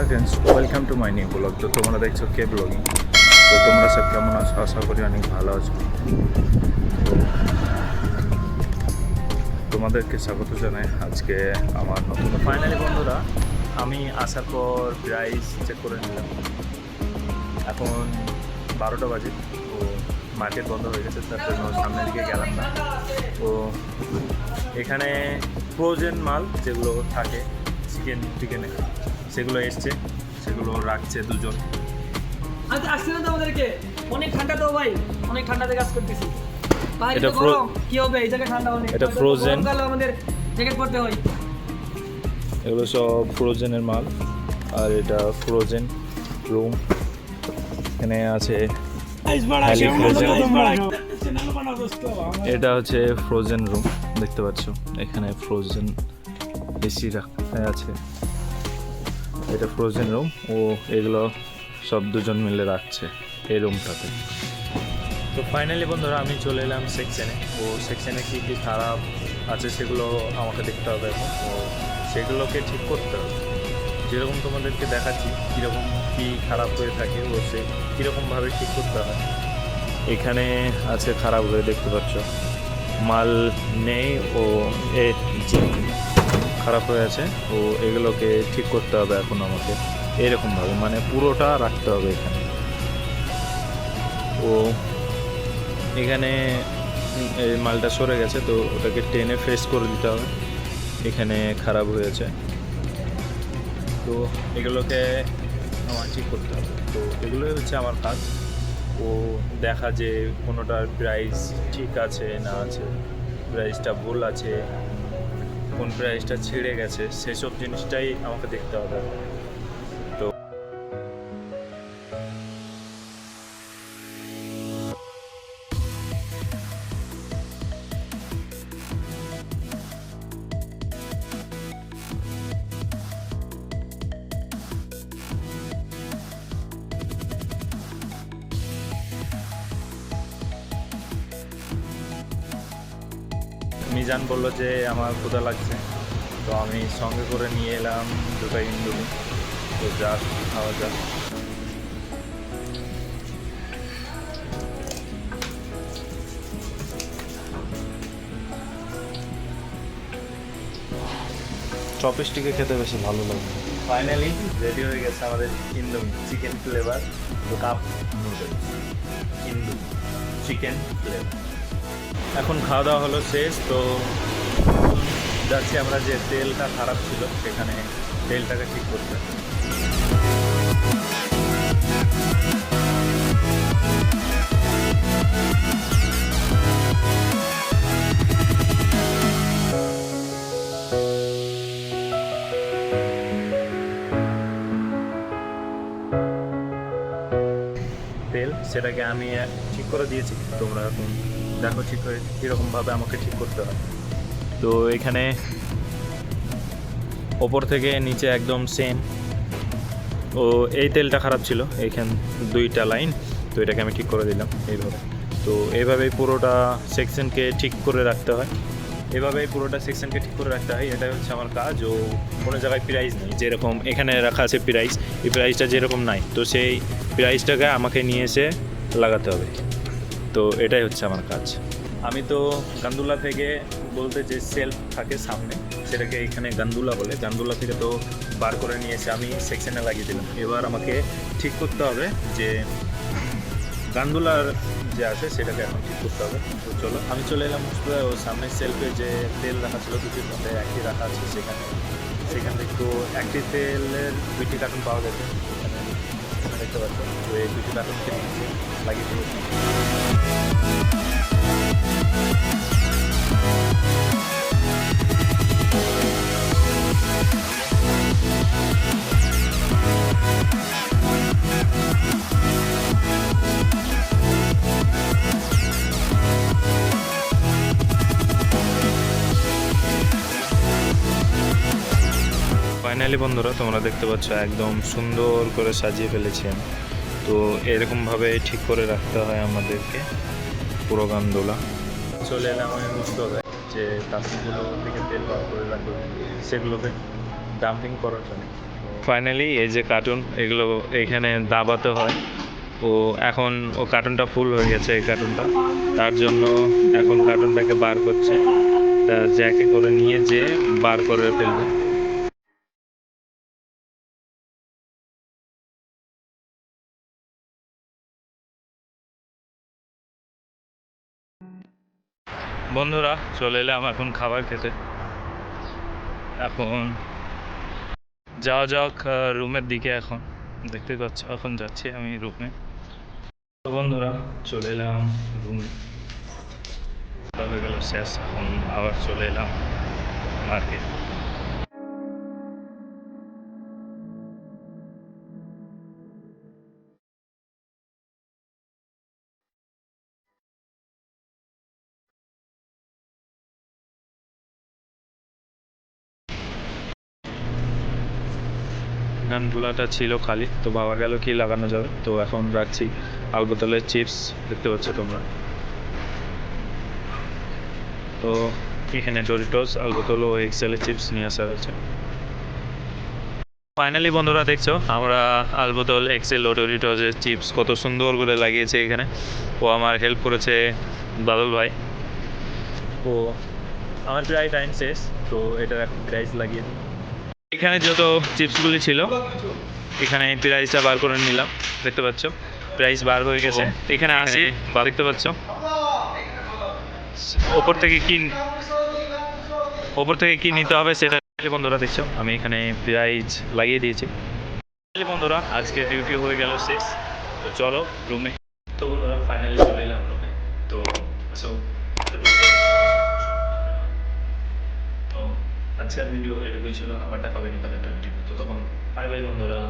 Hi friends, welcome to my new blog. তো তোমরা দেখছো কে ব্লগিং। তো তোমরা সব কেমন আছো? আশা করি অনেক ভালো আছো। তো তোমাদেরকে স্বাগত জানাই আজকে আমার নতুন। ফাইনালি বন্ধুরা, আমি আসার পর প্রাইস চেক করে নিলাম। এখন 12টা বাজে। তো মার্কেট বন্ধ হয়ে গেছে, তার জন্য সামনের দিকে গেলাম না। তো এখানে ফ্রোজেন মাল যেগুলো থাকে চিকেনে সেগুলো এসছে, সেগুলো রাখছে দুজন। আজ আসছে না তো আমাদেরকে, অনেক ঠান্ডা তো ভাই, অনেক ঠান্ডাতে কাজ করতেছি ভাই। এটা এটা গরম কি হবে, এই জায়গায় ঠান্ডা অনেক। এটা ফ্রোজেন, গরমকালে আমাদের জ্যাকেট পরতে হয়। এগুলো সব ফ্রোজেনের মাল। আর এটা ফ্রোজেন রুম। এখানে আছে এটা হচ্ছে ফ্রোজেন রুম, দেখতে পাচ্ছ এখানে ফ্রোজেন এসি রাখা আছে। এটা ফ্রোজেন রুম ও এগুলো সব দুজন মিলে রাখছে এই রুমটাতে। তো ফাইনালি বন্ধুরা, আমি চলে এলাম সেকশনে। ও সেকশনে কী কী খারাপ আছে সেগুলো আমাকে দেখতে হবে এখন। তো সেগুলোকে ঠিক করতে হবে, যেরকম তোমাদেরকে দেখাচ্ছি কীরকম কী খারাপ হয়ে থাকে ও সে কীরকমভাবে ঠিক করতে হয়। এখানে আছে খারাপ হয়ে, দেখতে পাচ্ছ মাল নেই ও এ খারাপ হয়ে আছে। ও এগুলোকে ঠিক করতে হবে এখন আমাকে এরকমভাবে, মানে পুরোটা রাখতে হবে এখানে। ও এখানে এই মালটা সরে গেছে, তো ওটাকে টেনে ফেস করে দিতে হবে। এখানে খারাপ হয়েছে, তো এগুলোকে আমার ঠিক করতে হবে। তো এগুলোই হচ্ছে আমার কাজ। ও দেখা যে কোনোটার প্রাইস ঠিক আছে না আছে, প্রাইসটা ভুল আছে, কোন প্রাইসটা ছিঁড়ে গেছে, সেসব জিনিসটাই আমাকে দেখতে হবে। তো মিজান বললো যে আমার ক্ষুধা লাগছে, তো আমি সঙ্গে করে নিয়ে এলাম দুটো ইন্ডোমি। তো যাক, খাওয়া যাক। চপস্টিকে খেতে বেশি ভালো লাগে। ফাইনালি রেডি হয়ে গেছে আমাদের Indomie chicken flavour cup noodles, Indomie chicken flavour. এখন খাওয়া দাওয়া হলো শেষ। তো যাচ্ছি আমরা, যে তেলটা খারাপ ছিল সেখানে তেলটাকে ঠিক করতে। তেল সেটাকে আমি ঠিক করে দিয়েছি, তোমরা এখন দেখো ঠিক হয়ে কীরকমভাবে আমাকে ঠিক করতে হয়। তো এখানে ওপর থেকে নিচে একদম সেম। ও এই তেলটা খারাপ ছিল, এইখান দুইটা লাইন, তো এটাকে আমি ঠিক করে দিলাম এইভাবে। তো এইভাবেই পুরোটা সেকশনকে ঠিক করে রাখতে হয়, এভাবেই পুরোটা সেকশনকে ঠিক করে রাখতে হয়। এটাই হচ্ছে আমার কাজ। ও কোনো জায়গায় প্রাইস নেই, যেরকম এখানে রাখা আছে প্রাইস, এই প্রাইসটা যেরকম নাই, তো সেই প্রাইসটাকে আমাকে নিয়ে এসে লাগাতে হবে। তো এটাই হচ্ছে আমার কাজ। আমি তো গান্দুলা থেকে, বলতে যে সেলফ থাকে সামনে সেটাকে এখানে গান্দুলা বলে, গান্দুলা থেকে তো বার করে নিয়ে এসে আমি সেকশনে লাগিয়ে দিলাম। এবার আমাকে ঠিক করতে হবে যে গান্দুলার যে আছে সেটাকে এখন ঠিক করতে হবে। তো চলো, আমি চলে এলাম ও সামনে সেলফে যে তেল রাখা ছিল দুটির মধ্যে একটি রাখা আছে, সেখান থেকে তো একটি তেলের 2টি কার্টুন পাওয়া গেছে এখানে দেখতে পাচ্ছ। তো এই 2টি কার্টুনকে নিচে লাগিয়ে দিয়েছি। ফাইনালি বন্ধুরা, তোমরা দেখতে পাচ্ছ একদম সুন্দর করে সাজিয়ে ফেলেছি আমি। তো এরকমভাবে ঠিক করে রাখতে হয় আমাদেরকে পুরো গান্দোলা। চলে এলাম আমি বুঝতে হবে যে কার্টুনগুলো থেকে তেল বার করে রাখবো, সেগুলোকে ডাম্পিং করার জন্য। তো ফাইনালি এই যে কার্টুন, এগুলো এখানে দাবাতে হয়। এখন ও কার্টুনটা ফুল হয়ে গেছে, এই কার্টুনটা, তার জন্য এখন কার্টুনটাকে বার করছে। তা জ্যাকে করে নিয়ে যে বার করে ফেলবে। বন্ধুরা চলে এলাম এখন খাবার খেতে। এখন যাওয়া যাক রুমের দিকে। এখন দেখতে পাচ্ছ এখন যাচ্ছি আমি রুমে। তো বন্ধুরা চলে এলাম রুমে, হয়ে গেল শেষ, এখন আবার চলে এলাম মার্কেট। গানগুলাটা ছিল খালি, তো ভাবা গেল কি লাগানো যাবে, তো এখন রাখছি আলবোতলের চিপস, দেখতে পাচ্ছ তোমরা। তো এখানে ডোরিটোস, আলবোতল ও এক্সেলের চিপস নিয়ে আসা হয়েছে। ফাইনালি বন্ধুরা দেখছো আমরা আলবোতল, এক্সেল ও ডোরিটোসের চিপস কত সুন্দর করে লাগিয়েছে এখানে। ও আমার হেল্প করেছে বাদল ভাই। তো আমার প্রায় টাইম শেষ, তো এটার এখন প্রাইস লাগিয়ে দিই। এখানে যত চিপসগুলি ছিল এখানে প্রাইসটা বার করে নিলাম, দেখতে পাচ্ছ প্রাইস বার হয়ে গেছে। এখানে আসি বা দেখতে পাচ্ছ ওপর থেকে কি নিতে হবে সেটা। বন্ধুরা দেখছো আমি এখানে প্রাইস লাগিয়ে দিয়েছি। বন্ধুরা আজকে ডিউটি হয়ে গেল শেষ, তো চলো রুমে। তো বন্ধুরা ফাইনালি চলে এলাম রুমে। তো তো আজকের ভিডিও এটুকুই ছিল। আবার দেখা হবে তো তখন বাই বাই বন্ধুরা।